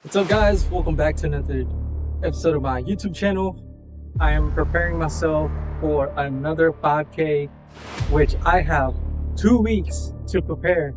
What's up, guys? Welcome back to another episode of my YouTube channel. I am preparing myself for another 5K, which I have 2 weeks to prepare,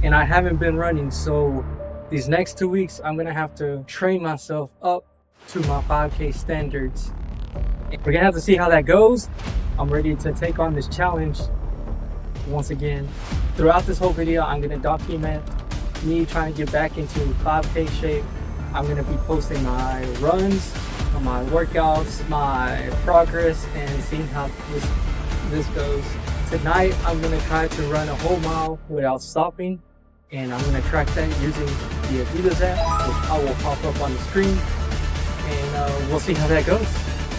and I haven't been running. So these next 2 weeks, I'm gonna have to train myself up to my 5K standards. We're gonna have to see how that goes. I'm ready to take on this challenge once again. Throughout this whole video, I'm gonna document me trying to get back into 5K shape. I'm gonna be posting my runs, my workouts, my progress, and seeing how this goes. Tonight, I'm gonna try to run a whole mile without stopping, and I'm gonna track that using the Adidas app, which I will pop up on the screen, and we'll see how that goes.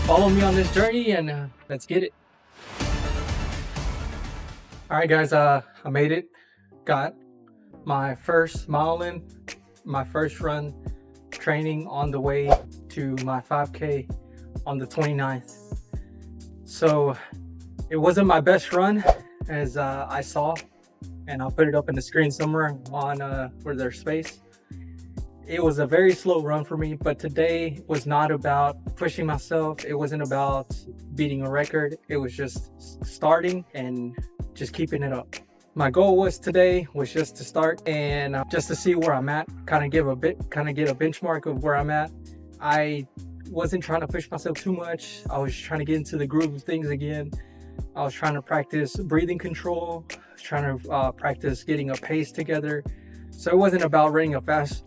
Follow me on this journey, and let's get it. All right, guys, I made it. Got my first mile in, my first run training on the way to my 5K on the 29th. So it wasn't my best run, as I saw, and I'll put it up in the screen somewhere on where there's space. It was a very slow run for me, but today was not about pushing myself. It wasn't about beating a record. It was just starting and just keeping it up. My goal was today was just to start and just to see where I'm at, kind of get a benchmark of where I'm at. I wasn't trying to push myself too much. I was trying to get into the groove of things again. I was trying to practice breathing control, trying to practice getting a pace together. So it wasn't about running a fast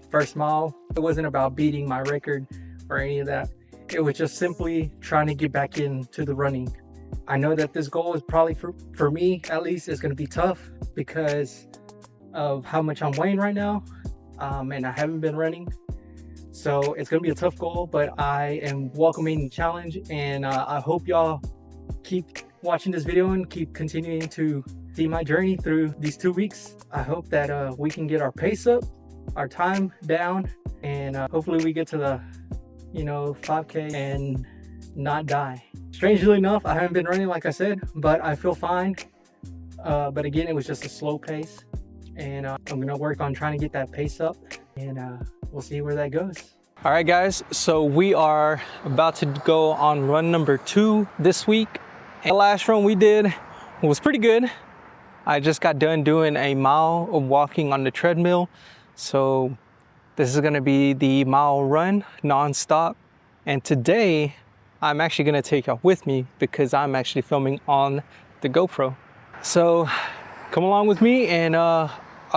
first mile. It wasn't about beating my record or any of that. It was just simply trying to get back into the running. I know that this goal is probably, for me at least, is going to be tough because of how much I'm weighing right now, and I haven't been running. So it's going to be a tough goal, but I am welcoming the challenge, and I hope y'all keep watching this video and keep continuing to see my journey through these 2 weeks. I hope that we can get our pace up, our time down, and hopefully we get to the 5K and not die. Strangely enough, I haven't been running, like I said, but I feel fine. But again, it was just a slow pace, and I'm gonna work on trying to get that pace up, and we'll see where that goes. All right, guys, so we are about to go on run number 2 this week. And the last run we did was pretty good. I just got done doing a mile of walking on the treadmill, so this is gonna be the mile run non-stop. And today I'm actually gonna take y'all with me because I'm actually filming on the GoPro. So come along with me, and I'll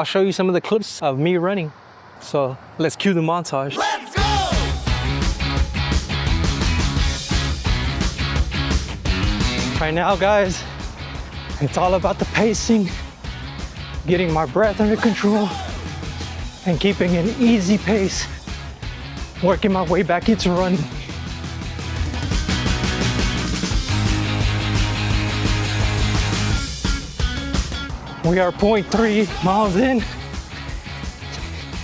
show you some of the clips of me running. So let's cue the montage. Let's go! Right now, guys, it's all about the pacing, getting my breath under control, and keeping an easy pace, working my way back into running. We are 0.3 miles in,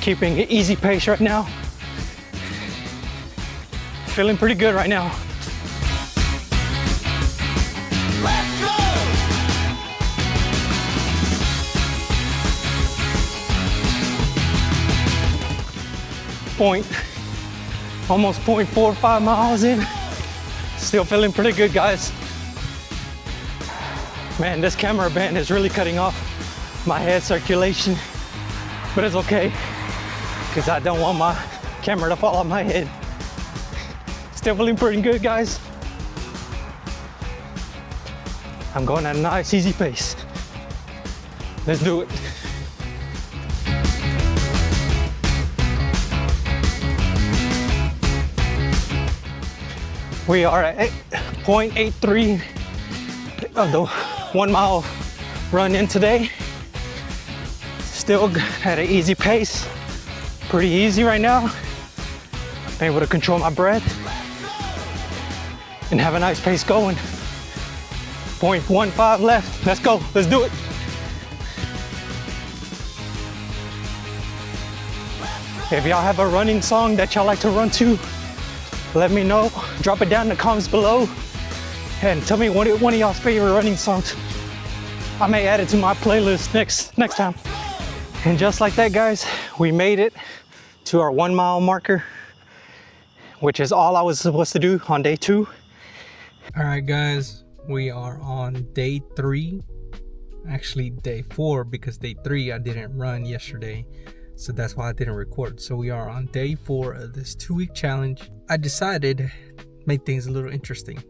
keeping an easy pace right now. Feeling pretty good right now. Let's go! Almost 0.45 miles in. Still feeling pretty good, guys. Man, this camera band is really cutting off my head circulation, but it's okay because I don't want my camera to fall on my head. Still feeling pretty good, guys. I'm going at a nice, easy pace. Let's do it. We are at 0.83 of the 1 mile run in today. Still at an easy pace. Pretty easy right now. I'm able to control my breath and have a nice pace going. 0.15 left. Let's go. Let's do it. If y'all have a running song that y'all like to run to, let me know. Drop it down in the comments below and tell me one of y'all's favorite running songs. I may add it to my playlist next time. And just like that, guys, we made it to our 1 mile marker, which is all I was supposed to do on day 2. All right, guys, we are on day 3. Actually, day 4, because day 3 I didn't run yesterday. So that's why I didn't record. So we are on day 4 of this 2-week challenge. I decided to make things a little interesting.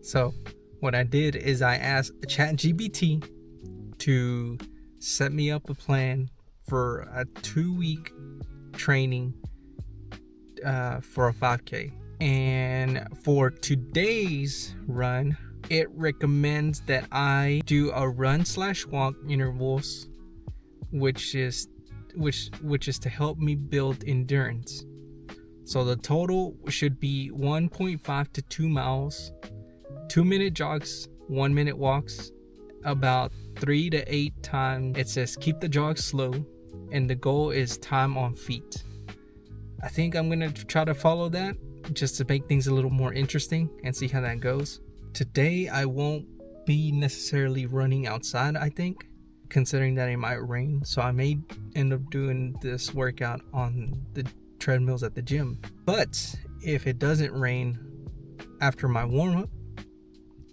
So what I did is I asked ChatGPT to set me up a plan for a 2-week training for a 5K. And for today's run, it recommends that I do a run/walk intervals, which is to help me build endurance. So the total should be 1.5 to 2 miles, 2-minute jogs, 1-minute walks, about 3 to 8 times. It says keep the jogs slow, and the goal is time on feet. I think I'm gonna try to follow that just to make things a little more interesting and see how that goes. Today I won't be necessarily running outside, I think, considering that it might rain. So I may end up doing this workout on the treadmills at the gym. But if it doesn't rain after my warm-up,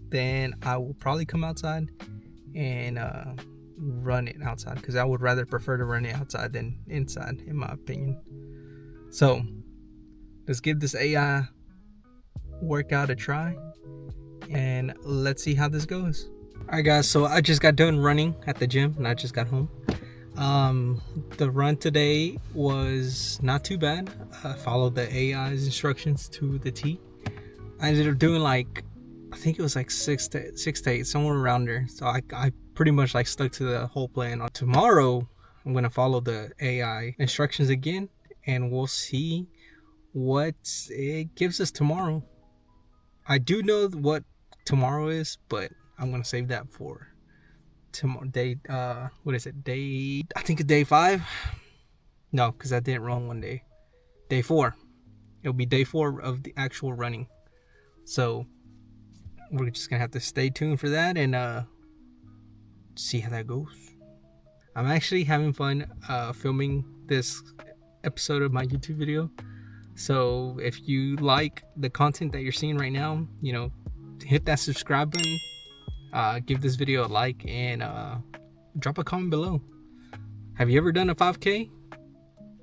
then I will probably come outside and run it outside, because I would rather prefer to run it outside than inside, in my opinion. So let's give this AI workout a try, and let's see how this goes. All right, guys, so I just got done running at the gym and I just got home. The run today was not too bad. I followed the AI's instructions to the T. I ended up doing like, I think it was like 6 to 8, somewhere around there. So I pretty much like stuck to the whole plan. Tomorrow I'm gonna follow the AI instructions again, and we'll see what it gives us tomorrow. I do know what tomorrow is, but I'm gonna save that for tomorrow. Day, what is it? I think it's day 5. No, because I didn't run one day. Day 4. It'll be day 4 of the actual running. So we're just gonna have to stay tuned for that and see how that goes. I'm actually having fun filming this episode of my YouTube video. So if you like the content that you're seeing right now, you know, hit that subscribe button, give this video a like, and drop a comment below. Have you ever done a 5K?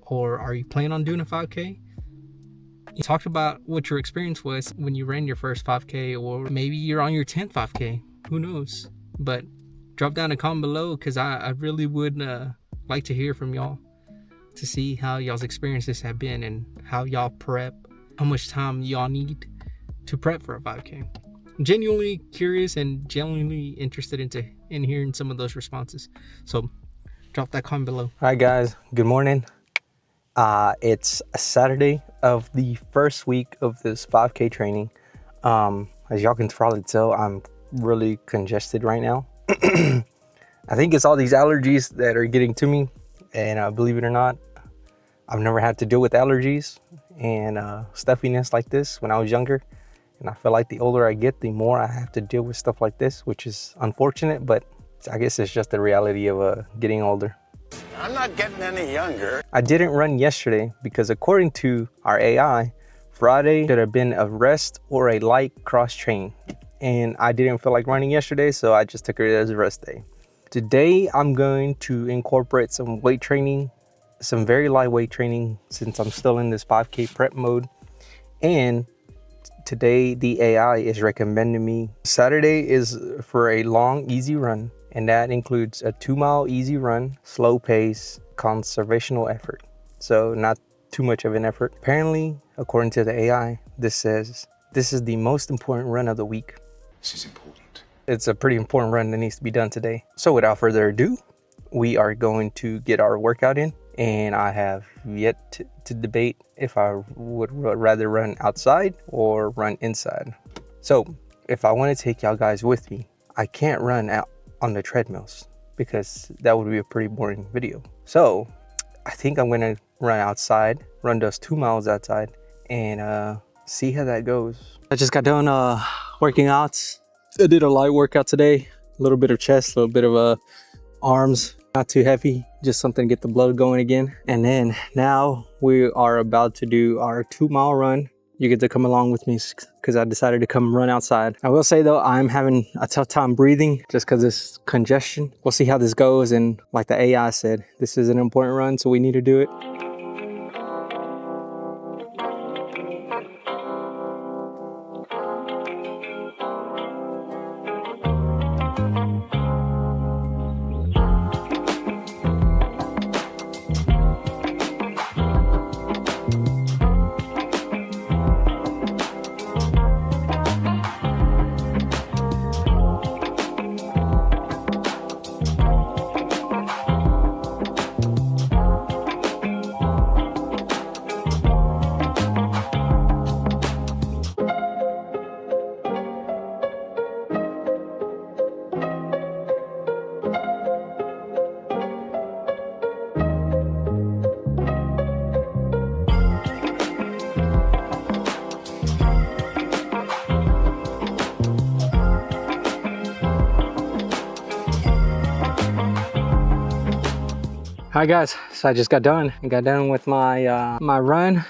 Or are you planning on doing a 5K? You talked about what your experience was when you ran your first 5K, or maybe you're on your 10th 5K. Who knows? But drop down a comment below, because I really would like to hear from y'all, to see how y'all's experiences have been and how y'all prep, how much time y'all need to prep for a 5K. I'm genuinely curious and genuinely interested in hearing some of those responses. So drop that comment below. All right, guys, good morning. It's a Saturday of the first week of this 5K training. As y'all can probably tell, I'm really congested right now. I think it's all these allergies that are getting to me, and believe it or not, I've never had to deal with allergies and stuffiness like this when I was younger. And I feel like the older I get, the more I have to deal with stuff like this, which is unfortunate, but I guess it's just the reality of getting older. I'm not getting any younger. I didn't run yesterday because according to our AI, Friday should have been a rest or a light cross train. And I didn't feel like running yesterday, so I just took it as a rest day. Today, I'm going to incorporate some weight training, some very light weight training, since I'm still in this 5K prep mode. And today, the AI is recommending me. Saturday is for a long, easy run, and that includes a 2-mile easy run, slow pace, conservational effort. So not too much of an effort. Apparently, according to the AI, this says this is the most important run of the week. This is important. It's a pretty important run that needs to be done today. So without further ado, we are going to get our workout in, and I have yet to debate if I would rather run outside or run inside. So if I want to take y'all guys with me, I can't run out on the treadmills because that would be a pretty boring video. So I think I'm gonna run outside, run those 2 miles outside, and see how that goes. I just got done working out. I did a light workout today, a little bit of chest, a little bit of arms, Not too heavy, just something to get the blood going again. And then now we are about to do our 2-mile run. You get to come along with me because I decided to come run outside. I will say though, I'm having a tough time breathing just because this congestion. We'll see how this goes. And like the AI said, this is an important run, so we need to do it. Hi guys, so I just got done. I got done with my my run.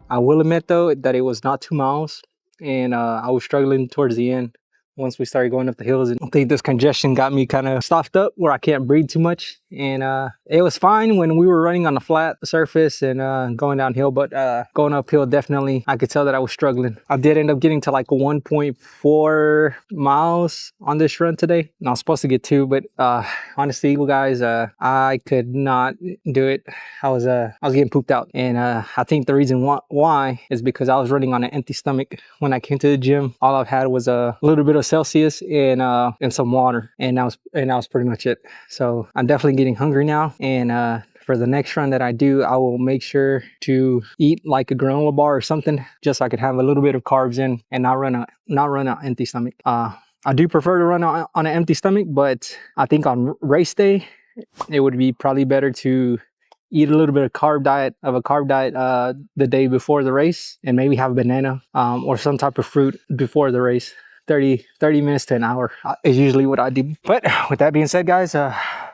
I will admit though that it was not 2 miles, and I was struggling towards the end once we started going up the hills. And I think this congestion got me kind of stuffed up where I can't breathe too much. And it was fine when we were running on the flat surface and going downhill, but going uphill, definitely I could tell that I was struggling. I did end up getting to like 1.4 miles on this run today, and I was supposed to get 2, but honestly, you guys, I could not do it. I was getting pooped out, and I think the reason why is because I was running on an empty stomach when I came to the gym. All I've had was a little bit of Celsius and some water, and that was pretty much it. So I'm definitely getting hungry now, and for the next run that I do, I will make sure to eat like a granola bar or something, just so I could have a little bit of carbs in and not run on empty stomach. I do prefer to run on an empty stomach, but I think on race day, it would be probably better to eat a little bit of a carb diet the day before the race, and maybe have a banana or some type of fruit before the race. 30 minutes to an hour is usually what I do. But with that being said, guys,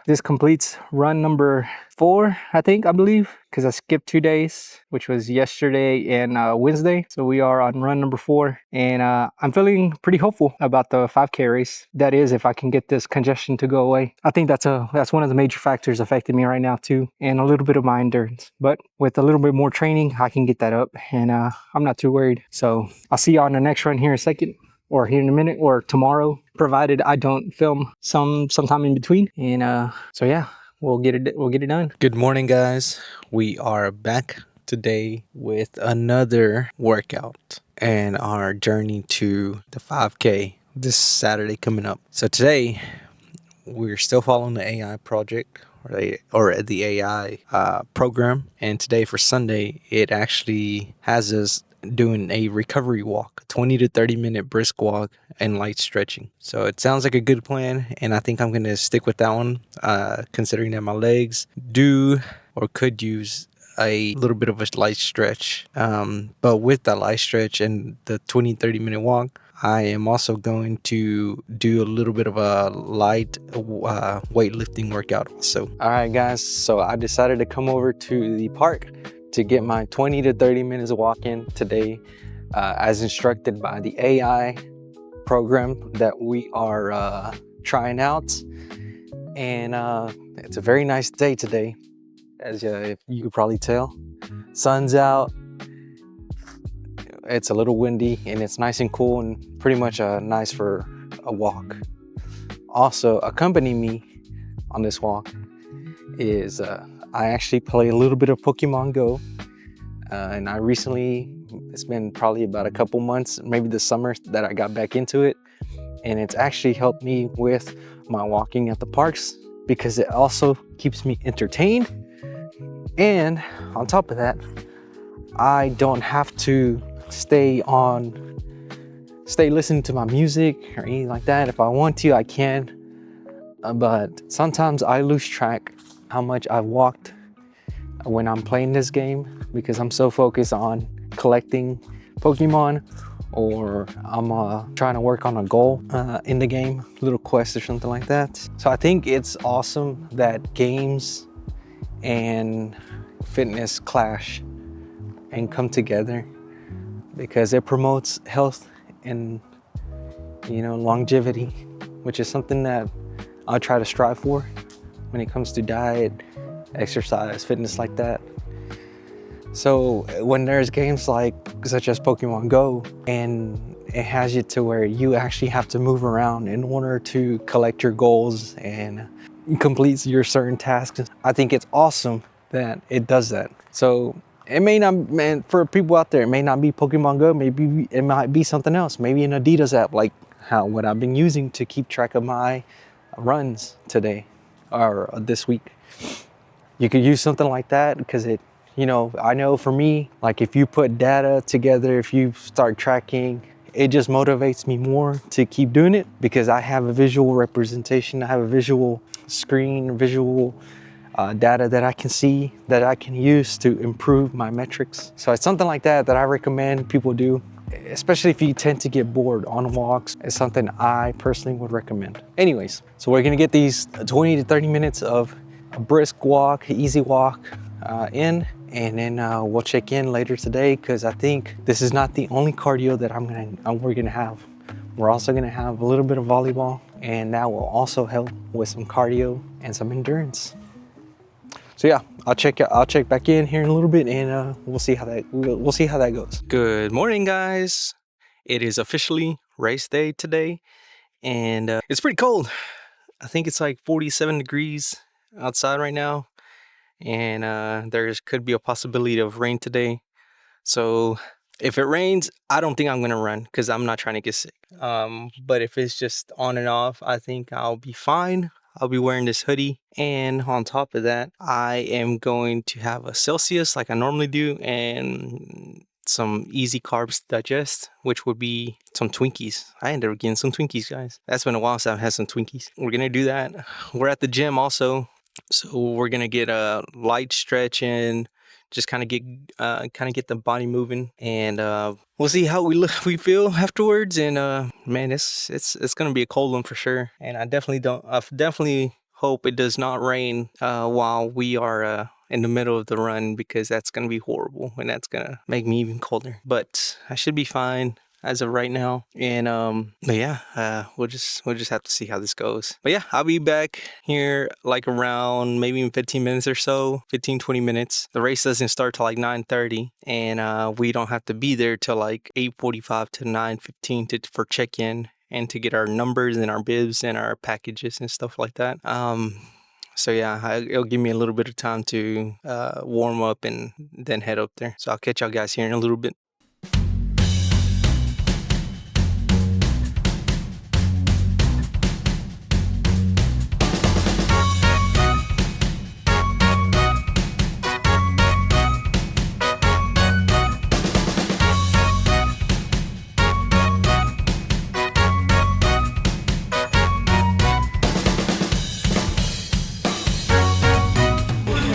this completes run number 4, I believe, because I skipped 2 days, which was yesterday and Wednesday. So we are on run number 4, and I'm feeling pretty hopeful about the 5K race. That is, if I can get this congestion to go away. I think that's one of the major factors affecting me right now too, and a little bit of my endurance. But with a little bit more training, I can get that up, and I'm not too worried. So I'll see you on the next run here in a second, or here in a minute, or tomorrow, provided I don't film sometime in between. And so yeah, we'll get it done. Good morning, guys. We are back today with another workout and our journey to the 5K this Saturday coming up. So today we're still following the AI project, or the AI program, and today for Sunday it actually has us doing a recovery walk, 20 to 30 minute brisk walk and light stretching. So it sounds like a good plan, and I think I'm going to stick with that one, considering that my legs do or could use a little bit of a light stretch. But with the light stretch and the 20-30 minute walk, I am also going to do a little bit of a light weightlifting workout also. All right, guys, so I decided to come over to the park to get my 20 to 30 minutes walk in today, as instructed by the AI program that we are trying out. And it's a very nice day today, as if you could probably tell. Sun's out, it's a little windy, and it's nice and cool, and pretty much nice for a walk. Also accompanying me on this walk is I actually play a little bit of Pokemon Go, and I recently, it's been probably about a couple months, maybe the summer, that I got back into it, and it's actually helped me with my walking at the parks because it also keeps me entertained. And on top of that, I don't have to stay listening to my music or anything like that. If I want to, I can, but sometimes I lose track how much I've walked when I'm playing this game because I'm so focused on collecting Pokemon or I'm trying to work on a goal in the game, little quest or something like that. So I think it's awesome that games and fitness clash and come together, because it promotes health and, you know, longevity, which is something that I try to strive for when it comes to diet, exercise, fitness like that. So when there's games like such as Pokemon Go, and it has you to where you actually have to move around in order to collect your goals and complete your certain tasks, I think it's awesome that it does that. So it may not, man, for people out there, it may not be Pokemon Go, maybe it might be something else, maybe an Adidas app, like what I've been using to keep track of my runs today or this week. You could use something like that because it, you know, I know for me, like if you put data together, if you start tracking, it just motivates me more to keep doing it, because I have a visual representation, I have a visual screen, visual data that I can see, that I can use to improve my metrics. So it's something like that that I recommend people do, especially if you tend to get bored on walks. It's something I personally would recommend. Anyways, so we're gonna get these 20 to 30 minutes of a brisk walk, easy walk in, and then we'll check in later today, because I think this is not the only cardio that we're gonna have. We're also gonna have a little bit of volleyball, and that will also help with some cardio and some endurance. So yeah, I'll check back in here in a little bit, and we'll see how that goes. Good morning, guys. It is officially race day today, and it's pretty cold. I think it's like 47 degrees outside right now, and there could be a possibility of rain today. So if it rains, I don't think I'm gonna run because I'm not trying to get sick. But if it's just on and off, I think I'll be fine. I'll be wearing this hoodie, and on top of that, I am going to have a Celsius like I normally do, and some easy carbs to digest, which would be some Twinkies. I ended up getting some Twinkies, guys. That's been a while since I've had some Twinkies. We're gonna do that. We're at the gym also, so we're gonna get a light stretch in, just kind of get the body moving, and we'll see how we feel afterwards. And man, it's gonna be a cold one for sure. And I definitely hope it does not rain while we are in the middle of the run, because that's gonna be horrible, and that's gonna make me even colder. But I should be fine as of right now. And but yeah, we'll just have to see how this goes. But yeah, I'll be back here like around maybe in 15 minutes or so, 15-20 minutes. The race doesn't start till like 9:30, and we don't have to be there till like 8:45 to 9:15 for check-in and to get our numbers and our bibs and our packages and stuff like that. So yeah, it'll give me a little bit of time to warm up and then head up there. So I'll catch y'all guys here in a little bit.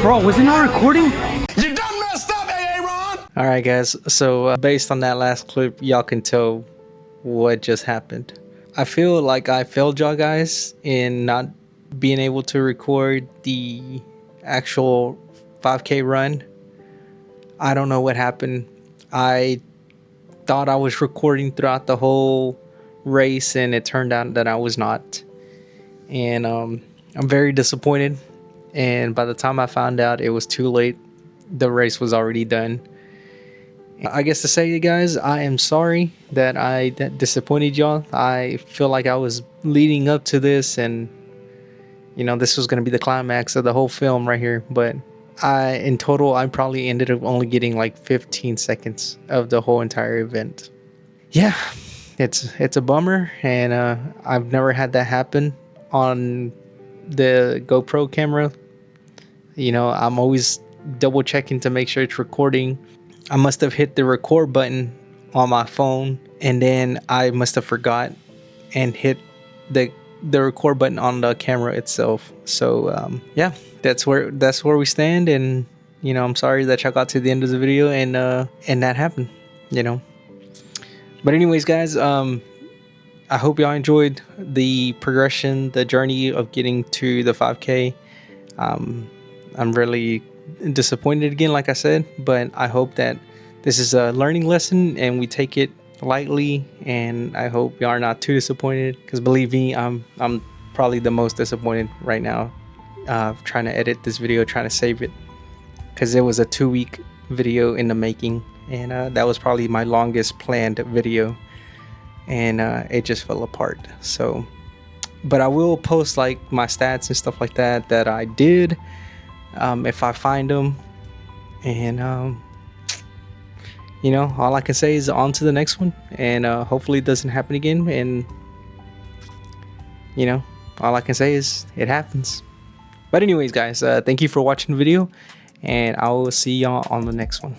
Bro, wasn't I recording? You done messed up, Aaron! All right, guys. So based on that last clip, y'all can tell what just happened. I feel like I failed y'all guys in not being able to record the actual 5K run. I don't know what happened. I thought I was recording throughout the whole race, and it turned out that I was not. And I'm very disappointed. And by the time I found out, it was too late. The race was already done. I guess to say, you guys, I am sorry that I disappointed y'all. I feel like I was leading up to this, and you know, this was going to be the climax of the whole film right here. But in total, I probably ended up only getting like 15 seconds of the whole entire event. Yeah, it's a bummer, and I've never had that happen on the GoPro camera. You know, I'm always double checking to make sure it's recording. I must have hit the record button on my phone, and then I must have forgot and hit the record button on the camera itself. So yeah, that's where we stand. And you know, I'm sorry that y'all got to the end of the video and that happened, you know. But anyways, guys, I hope y'all enjoyed the progression, the journey of getting to the 5K. I'm really disappointed again, like I said, but I hope that this is a learning lesson and we take it lightly. And I hope y'all are not too disappointed, because believe me, I'm probably the most disappointed right now, trying to edit this video, trying to save it, because it was a 2-week video in the making, and that was probably my longest planned video, and it just fell apart. So, but I will post like my stats and stuff like that I did, if I find them. And you know, all I can say is on to the next one, and hopefully it doesn't happen again. And you know, all I can say is it happens. But anyways, guys, thank you for watching the video, and I will see y'all on the next one.